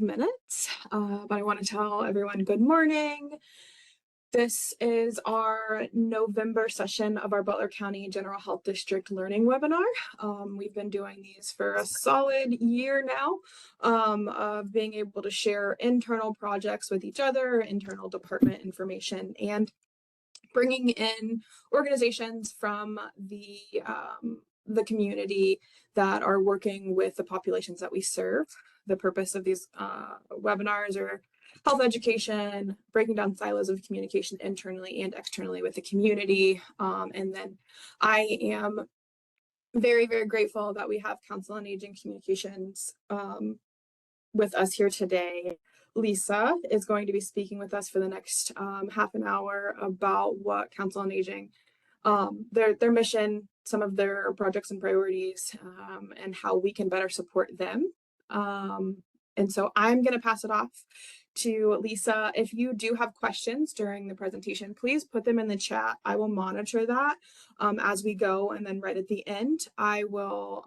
minutes, but I want to tell everyone good morning. This is our November session of our Butler County General Health District Learning Webinar. We've been doing these for a solid year now, of being able to share internal projects with each other, internal department information, and bringing in organizations from the community that are working with the populations that we serve. The purpose of these webinars are health education, breaking down silos of communication internally and externally with the community. And then I am very, very grateful that we have Council on Aging Communications with us here today. Lisa is going to be speaking with us for the next half an hour about what Council on Aging, their mission, some of their projects and priorities, and how we can better support them. And so I'm going to pass it off to Lisa. If you do have questions during the presentation, please put them in the chat. I will monitor that as we go, and then right at the end, I will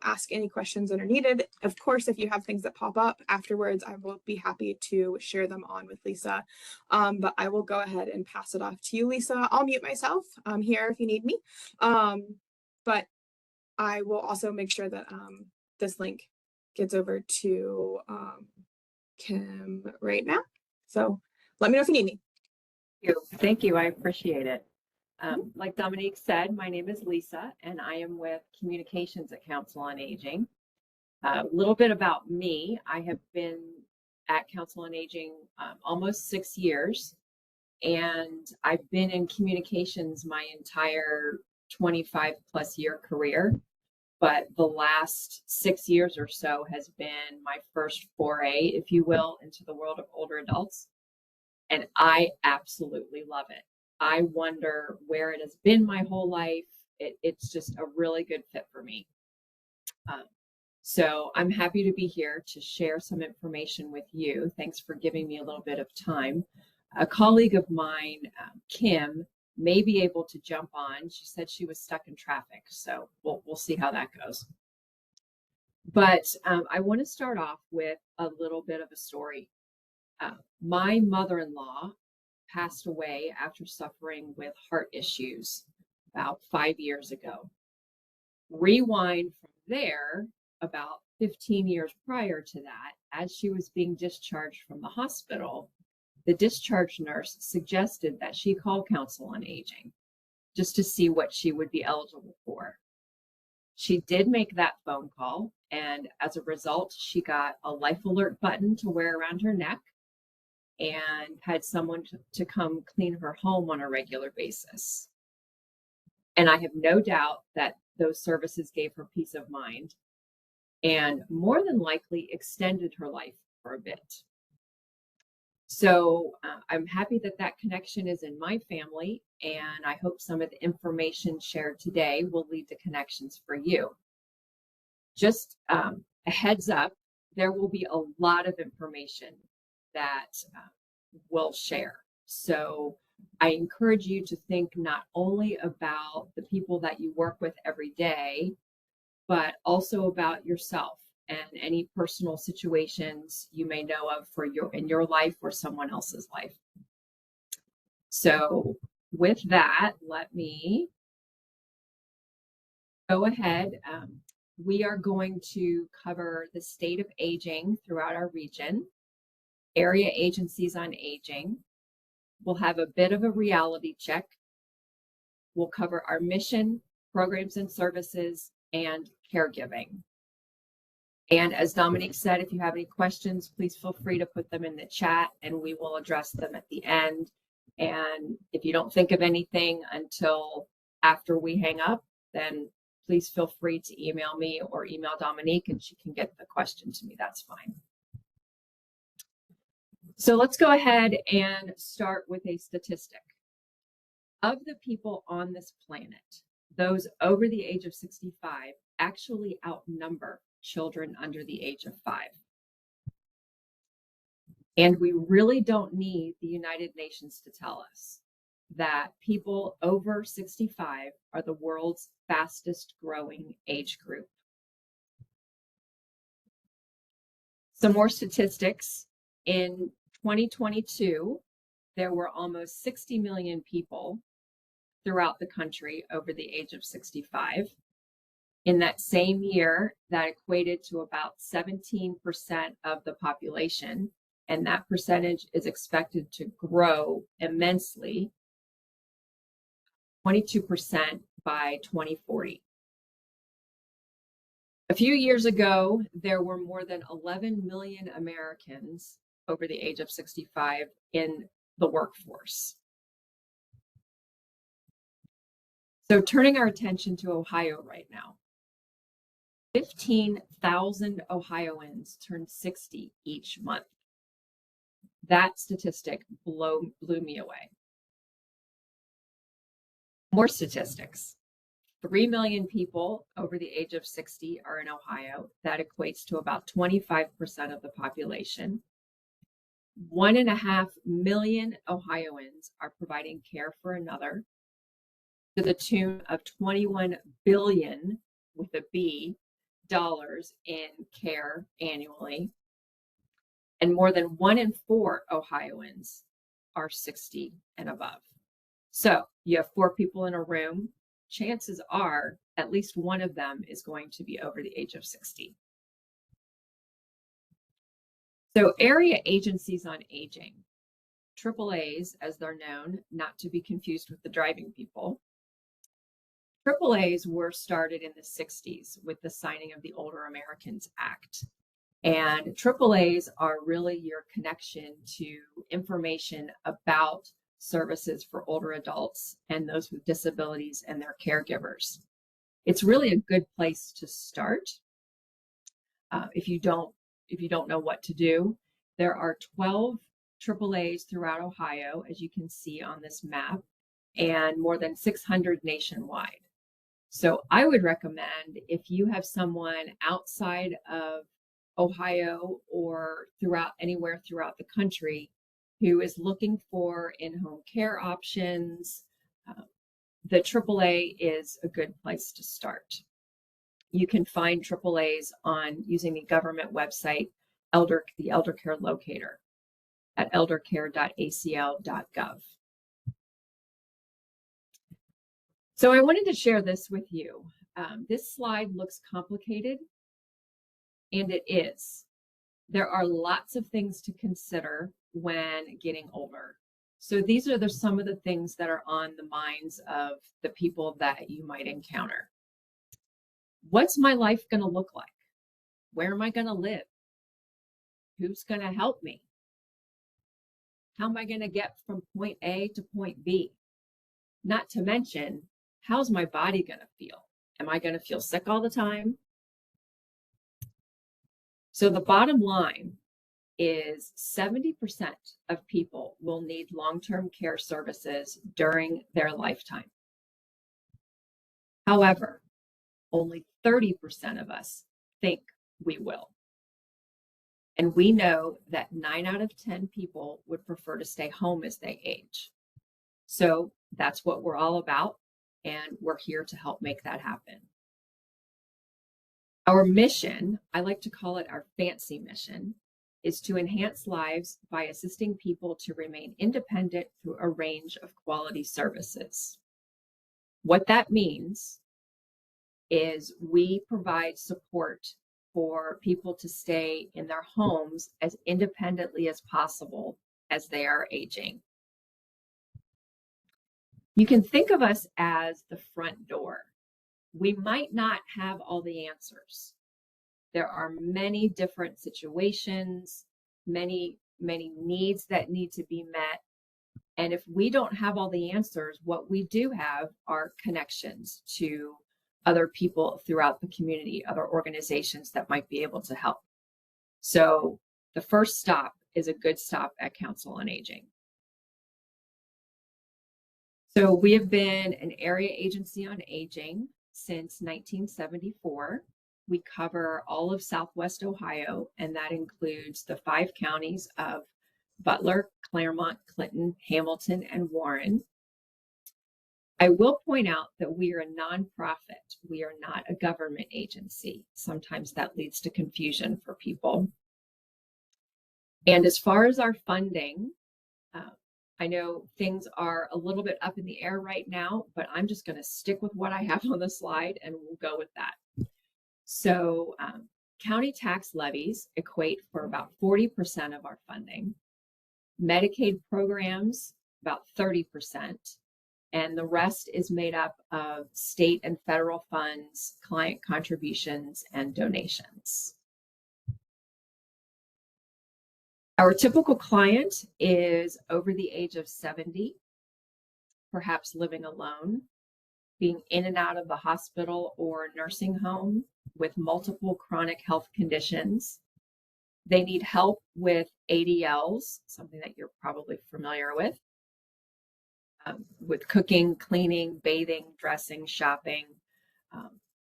ask any questions that are needed. Of course, if you have things that pop up afterwards, I will be happy to share them on with Lisa. But I will go ahead and pass it off to you, Lisa. I'll mute myself. I'm here if you need me. But I will also make sure that this link gets over to Kim right now. So let me know if you need me. Thank you. I appreciate it. Like Dominique said, my name is Lisa, and I am with Communications at Council on Aging. A little bit about me. I have been at Council on Aging almost 6 years, and I've been in communications my entire 25 plus year career. But the last 6 years or so has been my first foray, if you will, into the world of older adults. And I absolutely love it. I wonder where it has been my whole life. It's just a really good fit for me. So I'm happy to be here to share some information with you. Thanks for giving me a little bit of time. A colleague of mine, Kim, may be able to jump on. She said she was stuck in traffic, so we'll see how that goes. But I want to start off with a little bit of a story. My mother-in-law passed away after suffering with heart issues about 5 years ago. Rewind from there, about 15 years prior to that, as she was being discharged from the hospital, the discharge nurse suggested that she call Council on Aging just to see what she would be eligible for. She did make that phone call, and as a result, she got a life alert button to wear around her neck and had someone to come clean her home on a regular basis. And I have no doubt that those services gave her peace of mind and more than likely extended her life for a bit. So I'm happy that that connection is in my family, and I hope some of the information shared today will lead to connections for you. Just a heads up, there will be a lot of information that we'll share. So I encourage you to think not only about the people that you work with every day, but also about yourself and any personal situations you may know of in your life or someone else's life. So with that, let me go ahead. We are going to cover the state of aging throughout our region, area agencies on aging. We'll have a bit of a reality check. We'll cover our mission, programs and services, and caregiving. And as Dominique said, if you have any questions, please feel free to put them in the chat and we will address them at the end. And if you don't think of anything until after we hang up, then please feel free to email me or email Dominique and she can get the question to me. That's fine. So let's go ahead and start with a statistic. Of the people on this planet, those over the age of 65 actually outnumber children under the age of 5. And we really don't need the United Nations to tell us that people over 65 are the world's fastest growing age group. Some more statistics. In 2022, there were almost 60 million people throughout the country over the age of 65. In that same year, that equated to about 17% of the population, and that percentage is expected to grow immensely, 22% by 2040. A few years ago, there were more than 11 million Americans over the age of 65 in the workforce. So turning our attention to Ohio right now, 15,000 Ohioans turn 60 each month. That statistic blew me away. More statistics. 3 million people over the age of 60 are in Ohio. That equates to about 25% of the population. 1.5 million Ohioans are providing care for another to the tune of 21 billion with a B dollars in care annually. And more than 1 in 4 Ohioans are 60 and above. So you have 4 people in a room. Chances are at least one of them is going to be over the age of 60. So area agencies on aging, AAAs as they're known, not to be confused with the driving people. AAAs were started in the 60s with the signing of the Older Americans Act. And AAAs are really your connection to information about services for older adults and those with disabilities and their caregivers. It's really a good place to start. If you don't know what to do, there are 12 AAAs throughout Ohio, as you can see on this map, and more than 600 nationwide. So I would recommend, if you have someone outside of Ohio or anywhere throughout the country who is looking for in-home care options, the AAA is a good place to start. You can find AAAs using the government website, the Elder Care Locator at eldercare.acl.gov. So I wanted to share this with you. This slide looks complicated, and it is. There are lots of things to consider when getting older. So these are some of the things that are on the minds of the people that you might encounter. What's my life going to look like? Where am I going to live? Who's going to help me? How am I going to get from point A to point B? Not to mention, how's my body going to feel? Am I going to feel sick all the time? So the bottom line is 70% of people will need long-term care services during their lifetime. However, only 30% of us think we will. And we know that 9 out of 10 people would prefer to stay home as they age. So that's what we're all about, and we're here to help make that happen. Our mission, I like to call it our fancy mission, is to enhance lives by assisting people to remain independent through a range of quality services. What that means is we provide support for people to stay in their homes as independently as possible as they are aging. You can think of us as the front door. We might not have all the answers. There are many different situations, many needs that need to be met. And if we don't have all the answers, what we do have are connections to other people throughout the community, other organizations that might be able to help. So the first stop is a good stop at Council on Aging. So we have been an area agency on aging since 1974. We cover all of Southwest Ohio, and that includes the 5 counties of Butler, Claremont, Clinton, Hamilton, and Warren. I will point out that we are a nonprofit. We are not a government agency. Sometimes that leads to confusion for people. And as far as our funding, uh, I know things are a little bit up in the air right now, but I'm just going to stick with what I have on the slide and we'll go with that. So, county tax levies equate for about 40% of our funding, Medicaid programs, about 30%, and the rest is made up of state and federal funds, client contributions, and donations. Our typical client is over the age of 70, perhaps living alone, being in and out of the hospital or nursing home with multiple chronic health conditions. They need help with ADLs, something that you're probably familiar with cooking, cleaning, bathing, dressing, shopping, um,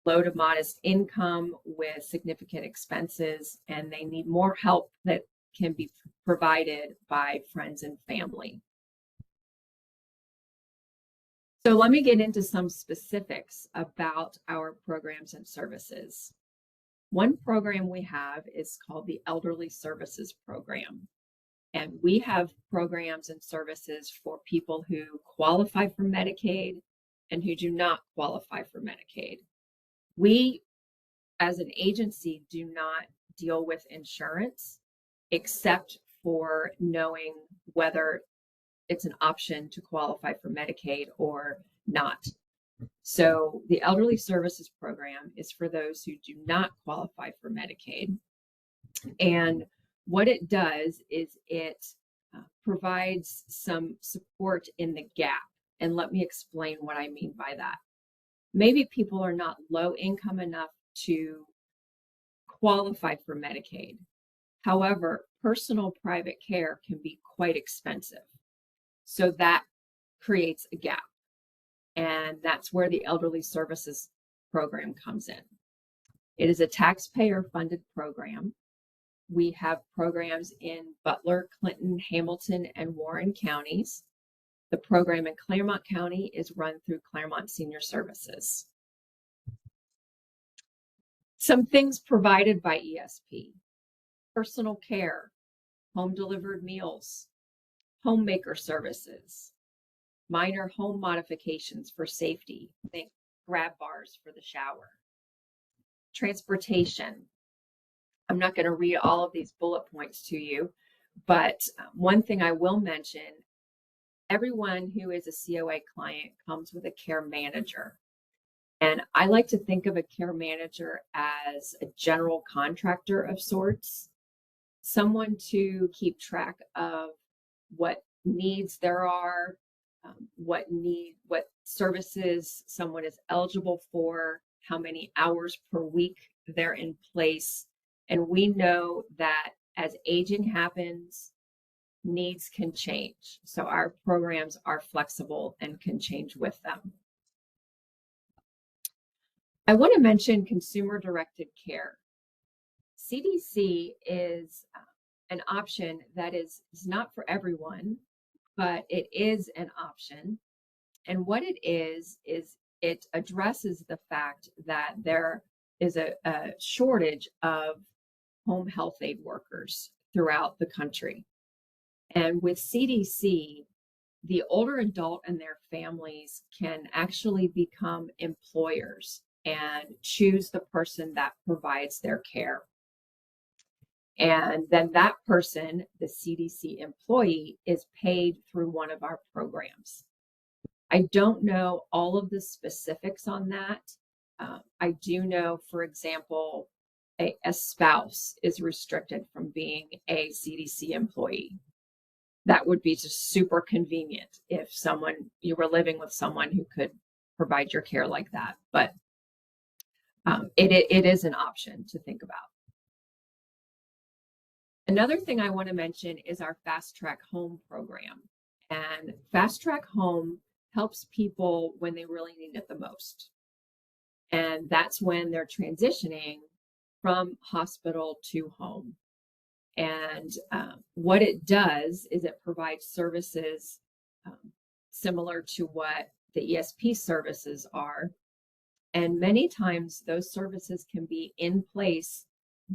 low to modest income with significant expenses, and they need more help that can be provided by friends and family. So let me get into some specifics about our programs and services. One program we have is called the Elderly Services Program. And we have programs and services for people who qualify for Medicaid and who do not qualify for Medicaid. We, as an agency, do not deal with insurance except for knowing whether it's an option to qualify for Medicaid or not. So the Elderly Services Program is for those who do not qualify for Medicaid. And what it does is it provides some support in the gap. And let me explain what I mean by that. Maybe people are not low income enough to qualify for Medicaid. However, personal private care can be quite expensive. So that creates a gap. And that's where the Elderly Services Program comes in. It is a taxpayer funded program. We have programs in Butler, Clinton, Hamilton, and Warren counties. The program in Claremont County is run through Claremont Senior Services. Some things provided by ESP: personal care, home delivered meals, homemaker services, minor home modifications for safety, think grab bars for the shower, transportation. I'm not going to read all of these bullet points to you, but one thing I will mention, everyone who is a COA client comes with a care manager. And I like to think of a care manager as a general contractor of sorts, someone to keep track of what needs there are, what services someone is eligible for, how many hours per week they're in place. And we know that as aging happens, needs can change. So our programs are flexible and can change with them. I want to mention consumer-directed care. CDC is an option that is not for everyone, but it is an option. And what it is it addresses the fact that there is a shortage of home health aid workers throughout the country. And with CDC, the older adult and their families can actually become employers and choose the person that provides their care. And then that person, the CDC employee, is paid through one of our programs. I don't know all of the specifics on that. I do know, for example, a spouse is restricted from being a CDC employee. That would be just super convenient if you were living with someone who could provide your care like that. But it is an option to think about. Another thing I want to mention is our Fast Track Home program. And Fast Track Home helps people when they really need it the most. And that's when they're transitioning from hospital to home. And what it does is it provides services similar to what the ESP services are. And many times those services can be in place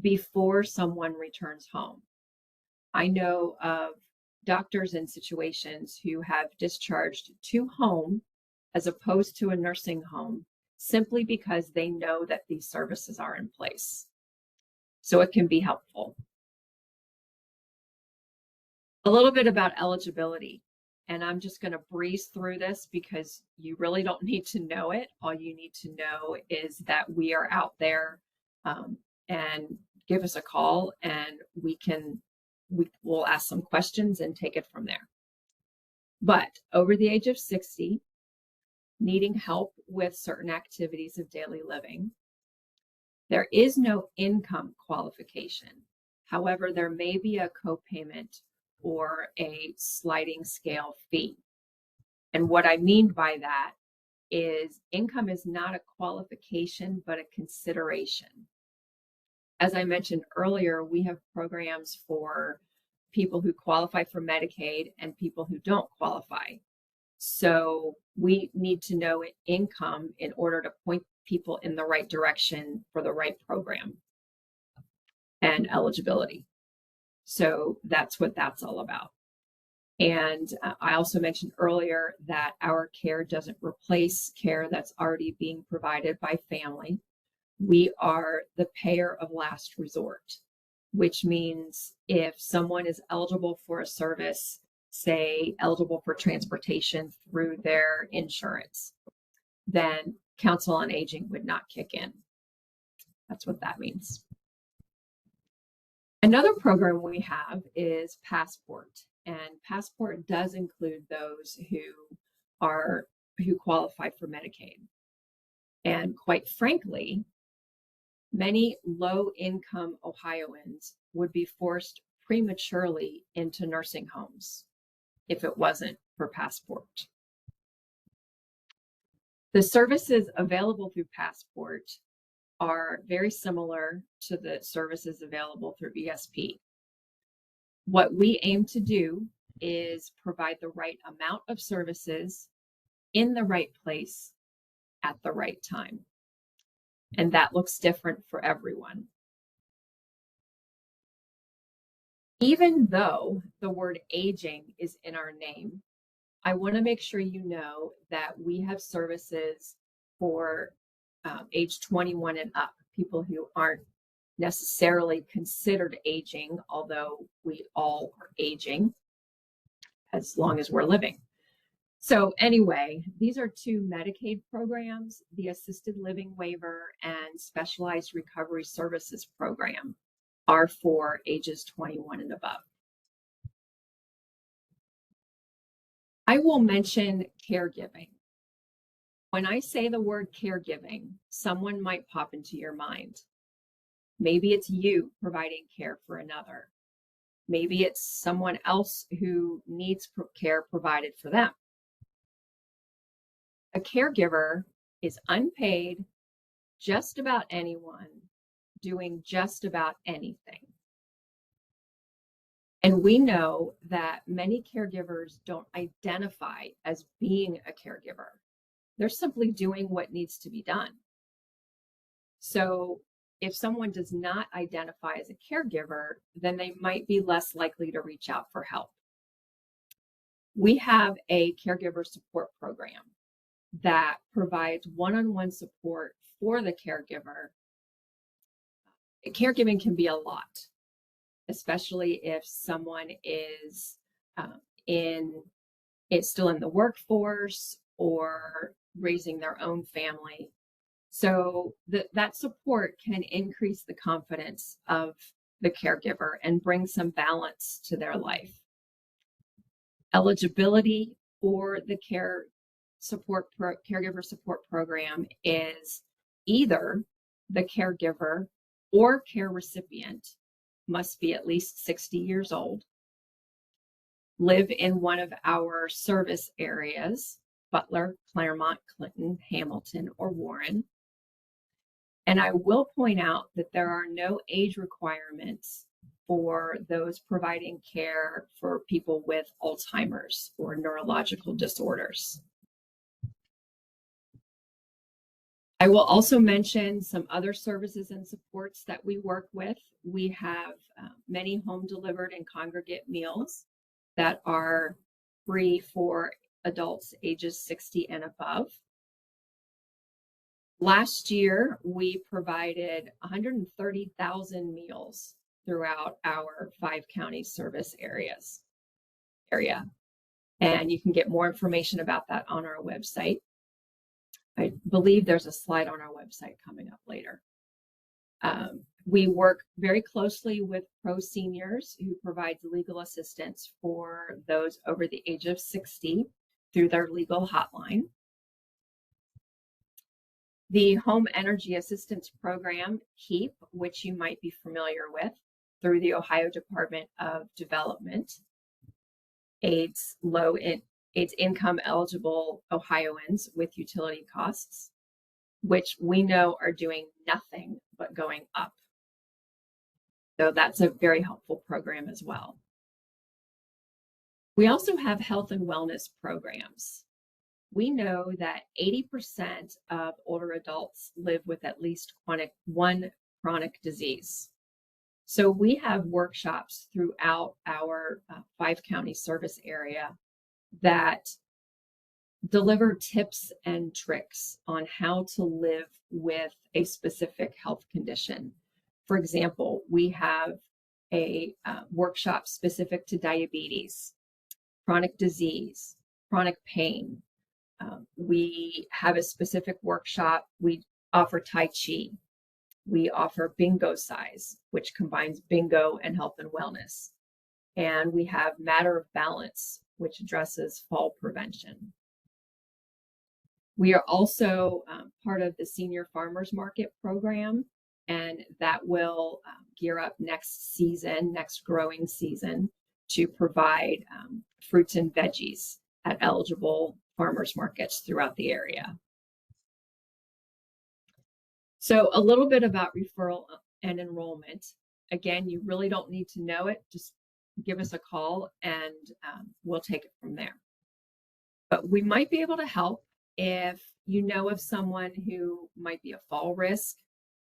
before someone returns home. I know of doctors in situations who have discharged to home as opposed to a nursing home simply because they know that these services are in place. So it can be helpful. A little bit about eligibility. And I'm just going to breeze through this because you really don't need to know it. All you need to know is that we are out there, and give us a call and we will ask some questions and take it from there. But over the age of 60, needing help with certain activities of daily living, there is no income qualification. However, there may be a copayment or a sliding scale fee. And what I mean by that is income is not a qualification, but a consideration. As I mentioned earlier, we have programs for people who qualify for Medicaid and people who don't qualify. So we need to know income in order to point people in the right direction for the right program and eligibility. So that's what that's all about. And I also mentioned earlier that our care doesn't replace care that's already being provided by family. We are the payer of last resort, which means if someone is eligible for a service, say eligible for transportation through their insurance, then Council on Aging would not kick in. That's what that means. Another program we have is Passport, and Passport does include those who qualify for Medicaid. And quite frankly, many low-income Ohioans would be forced prematurely into nursing homes if it wasn't for Passport. The services available through Passport are very similar to the services available through ESP. What we aim to do is provide the right amount of services in the right place at the right time. And that looks different for everyone. Even though the word aging is in our name, I want to make sure you know that we have services for age 21 and up, people who aren't necessarily considered aging, although we all are aging as long as we're living. So anyway, these are two Medicaid programs, the Assisted Living Waiver and Specialized Recovery Services Program are for ages 21 and above. I will mention caregiving. When I say the word caregiving, someone might pop into your mind. Maybe it's you providing care for another. Maybe it's someone else who needs care provided for them. A caregiver is unpaid, just about anyone, doing just about anything. And we know that many caregivers don't identify as being a caregiver. They're simply doing what needs to be done. So if someone does not identify as a caregiver, then they might be less likely to reach out for help. We have a caregiver support program that provides one-on-one support for the caregiver. Caregiving can be a lot, especially if someone is still in the workforce or raising their own family. So that support can increase the confidence of the caregiver and bring some balance to their life. Eligibility for the caregiver support program is either the caregiver or care recipient must be at least 60 years old, live in one of our service areas, Butler, Claremont, Clinton, Hamilton, or Warren. And I will point out that there are no age requirements for those providing care for people with Alzheimer's or neurological disorders. I will also mention some other services and supports that we work with. We have many home delivered and congregate meals that are free for adults ages 60 and above. Last year, we provided 130,000 meals throughout our 5 county service area. And you can get more information about that on our website. I believe there's a slide on our website coming up later. We work very closely with Pro Seniors, who provides legal assistance for those over the age of 60 through their legal hotline. The Home Energy Assistance Program, HEAP, which you might be familiar with through the Ohio Department of Development, aids income eligible Ohioans with utility costs, which we know are doing nothing but going up. So that's a very helpful program as well. We also have health and wellness programs. We know that 80% of older adults live with at least one chronic disease. So we have workshops throughout our 5 county service area that deliver tips and tricks on how to live with a specific health condition. For example, we have a workshop specific to diabetes, chronic disease, chronic pain. We have a specific workshop. We offer Tai Chi. We offer bingo size, which combines bingo and health and wellness. And we have Matter of Balance, which addresses fall prevention. We are also part of the Senior Farmers Market program, and that will gear up next growing season, to provide fruits and veggies at eligible farmers markets throughout the area. So a little bit about referral and enrollment. Again, you really don't need to know it. Just give us a call and we'll take it from there. But we might be able to help if you know of someone who might be a fall risk,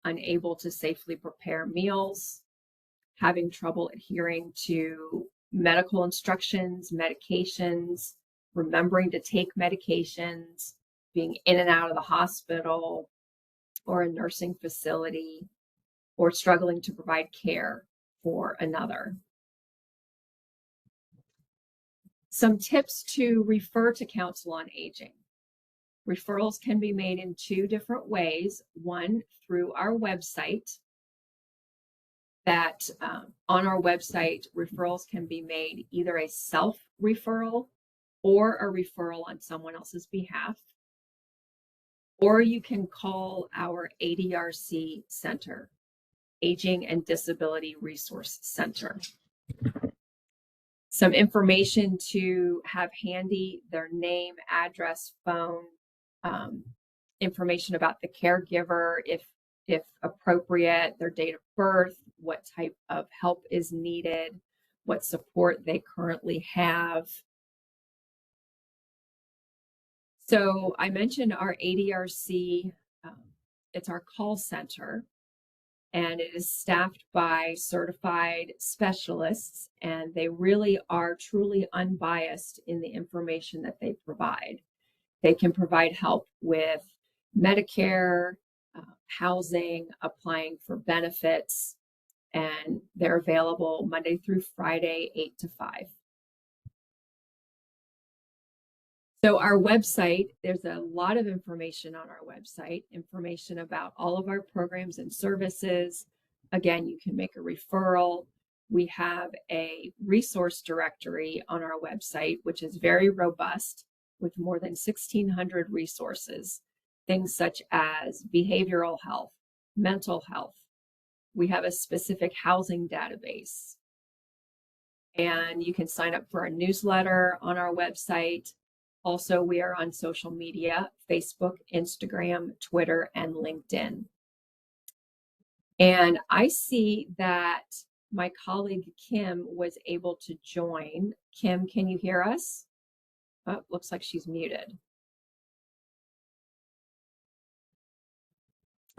unable to safely prepare meals, having trouble adhering to medical instructions, medications, remembering to take medications, being in and out of the hospital or a nursing facility, or struggling to provide care for another. Some tips to refer to Council on Aging. Referrals can be made in 2 different ways. One, through our website. That on our website, referrals can be made either a self-referral or a referral on someone else's behalf. Or you can call our ADRC Center, Aging and Disability Resource Center. Some information to have handy: their name, address, phone, information about the caregiver, if appropriate, their date of birth, what type of help is needed, what support they currently have. So I mentioned our ADRC, it's our call center, and it is staffed by certified specialists, and they really are truly unbiased in the information that they provide. They can provide help with Medicare, housing, applying for benefits, and they're available Monday through Friday, 8 to 5. So our website, there's a lot of information on our website, information about all of our programs and services. Again, you can make a referral. We have a resource directory on our website, which is very robust, with more than 1,600 resources, things such as behavioral health, mental health. We have a specific housing database. And you can sign up for a newsletter on our website. Also, we are on social media: Facebook, Instagram, Twitter, and LinkedIn. And I see that my colleague Kim was able to join. Kim, can you hear us? Oh, looks like she's muted.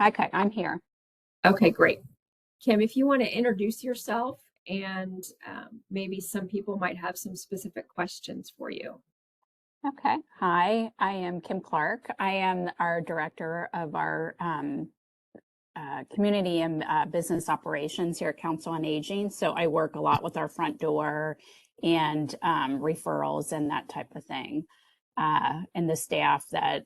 Okay, I'm here. Okay, great. Kim, if you want to introduce yourself and maybe some people might have some specific questions for you. Okay. Hi, I am Kim Clark. I am our director of our community and business operations here at Council on Aging. So I work a lot with our front door and referrals and that type of thing. And the staff that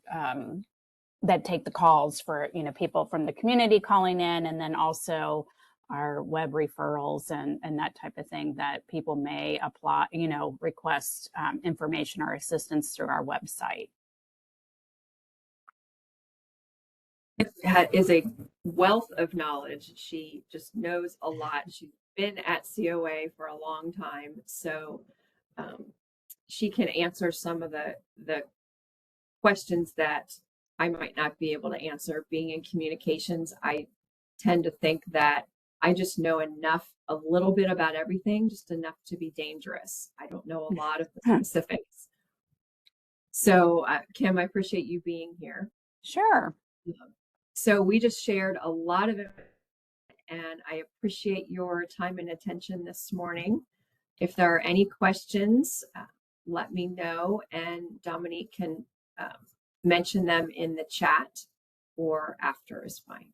take the calls for, people from the community calling in, and then also our web referrals and that type of thing that people may apply, request information or assistance through our website. Is a wealth of knowledge. She just knows a lot. She's been at COA for a long time, so she can answer some of the questions that I might not be able to answer. Being in communications, I tend to think that I just know enough, a little bit about everything, just enough to be dangerous. I don't know a lot of the specifics. So, Kim, I appreciate you being here. Sure. So we just shared a lot of it, and I appreciate your time and attention this morning. If there are any questions, let me know, and Dominique can mention them in the chat or after is fine.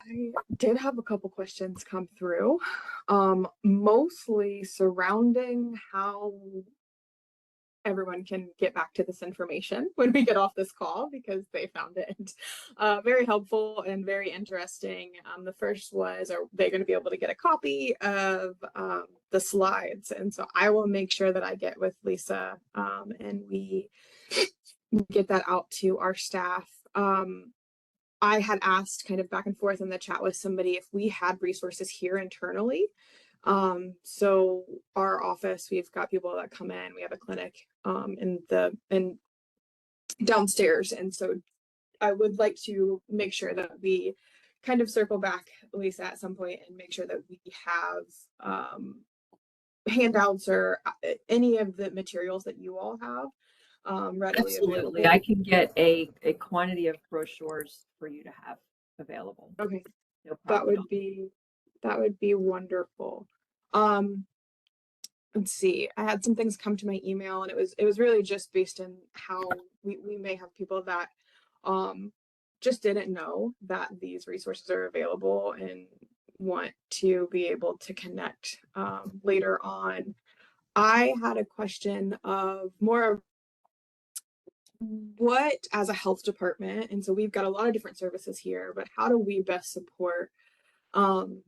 I did have a couple questions come through, mostly surrounding how everyone can get back to this information when we get off this call, because they found it very helpful and very interesting. The first was, are they going to be able to get a copy of the slides? And so I will make sure that I get with Lisa and we get that out to our staff. I had asked kind of back and forth in the chat with somebody if we had resources here internally. So our office, we've got people that come in, we have a clinic in downstairs. And so I would like to make sure that we kind of circle back, Lisa, at some point and make sure that we have handouts or any of the materials that you all have readily Absolutely. available. I can get a quantity of brochures for you to have available. Okay. No That problem. would be wonderful. Let's see. I had some things come to my email, and it was really just based on how we may have people that just didn't know that these resources are available and want to be able to connect later on. I had a question of more of what, as a health department, and so we've got a lot of different services here, but how do we best support Council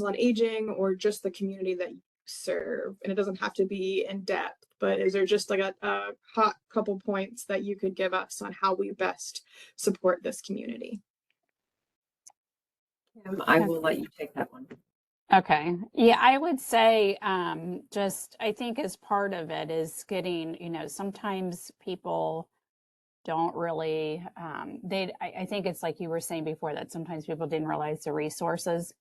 on Aging or just the community that you serve? And it doesn't have to be in depth, but is there just like a hot couple points that you could give us on how we best support this community? Kim, I will let you take that one. Okay. Yeah, I would say I think as part of it is getting, sometimes people don't really I think it's like you were saying before, that sometimes people didn't realize the resources.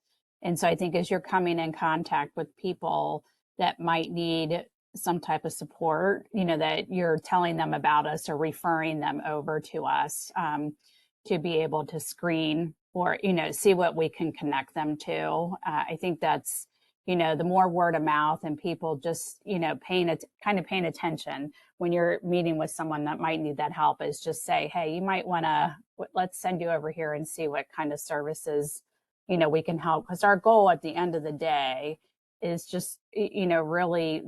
And so I think as you're coming in contact with people that might need some type of support, that you're telling them about us or referring them over to us to be able to screen or, see what we can connect them to. I think that's, the more word of mouth and people just, paying attention when you're meeting with someone that might need that help, is just say, hey, you might want to, let's send you over here and see what kind of services, we can help. Because our goal at the end of the day is just, really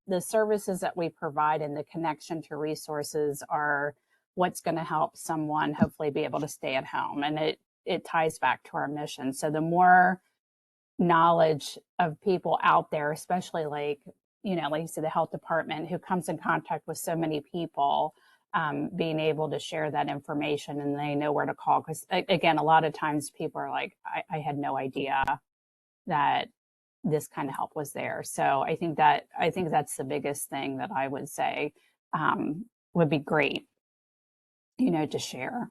the services that we provide and the connection to resources are what's going to help someone hopefully be able to stay at home. And it ties back to our mission. So the more knowledge of people out there, especially like you said, the health department, who comes in contact with so many people, being able to share that information and they know where to call. Because again, a lot of times people are like, I had no idea that this kind of help was there. So I think that's the biggest thing that I would say would be great, to share.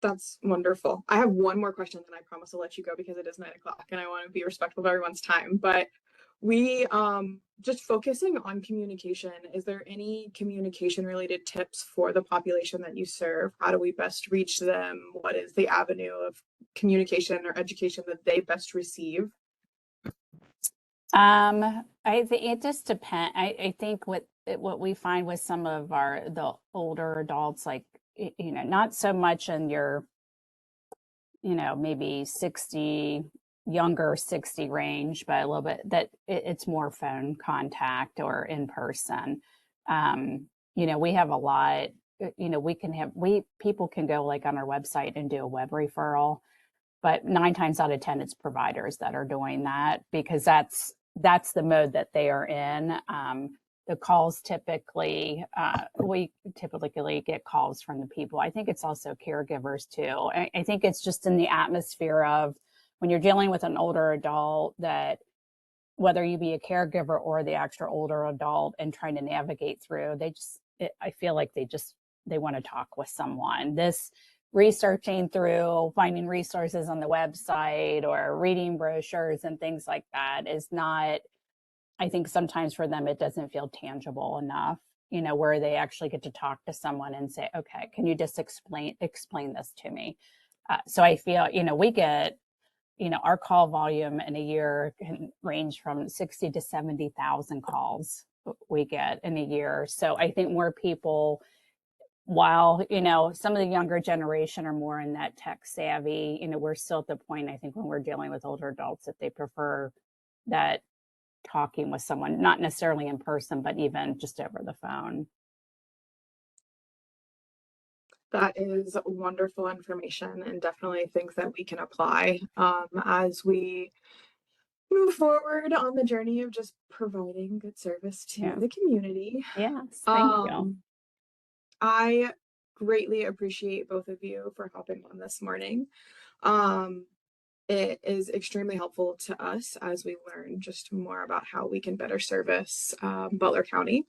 That's wonderful. I have one more question, then I promise I'll let you go because it is 9 o'clock and I want to be respectful of everyone's time. But we just focusing on communication. Is there any communication related tips for the population that you serve? How do we best reach them? What is the avenue of communication or education that they best receive? I think it just depends. I think what we find with some of the older adults, like, not so much in your, maybe 60, younger 60 range, but a little bit that it's more phone contact or in person. We have a lot, people can go like on our website and do a web referral, but 9 times out of 10, it's providers that are doing that because that's the mode that they are in. The calls typically, we typically get calls from the people. I think it's also caregivers too. I think it's just in the atmosphere of when you're dealing with an older adult, that whether you be a caregiver or the extra older adult and trying to navigate through, I feel like they want to talk with someone. This researching through, finding resources on the website or reading brochures and things like that is not, I think sometimes for them, it doesn't feel tangible enough, where they actually get to talk to someone and say, okay, can you just explain this to me? So I feel, we get, our call volume in a year can range from 60 to 70,000 calls we get in a year. So I think more people, while, some of the younger generation are more in that tech savvy, we're still at the point, I think, when we're dealing with older adults, that they prefer that talking with someone, not necessarily in person, but even just over the phone. That is wonderful information and definitely things that we can apply as we move forward on the journey of just providing good service to the community. Yes, thank you. I greatly appreciate both of you for hopping on this morning. It is extremely helpful to us as we learn just more about how we can better service Butler County.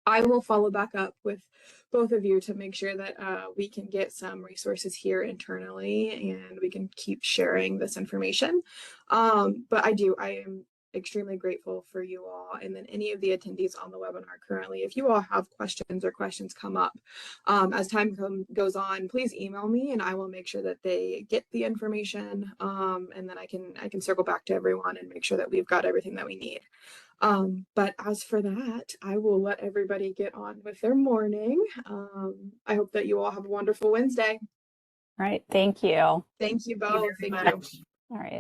I will follow back up with both of you to make sure that we can get some resources here internally and we can keep sharing this information. But I am extremely grateful for you all, and then any of the attendees on the webinar currently. If you all have questions or questions come up as time goes on, please email me and I will make sure that they get the information, and then I can circle back to everyone and make sure that we've got everything that we need. But as for that, I will let everybody get on with their morning. I hope that you all have a wonderful Wednesday. All right. Thank you. Thank you both. Thank you. All right.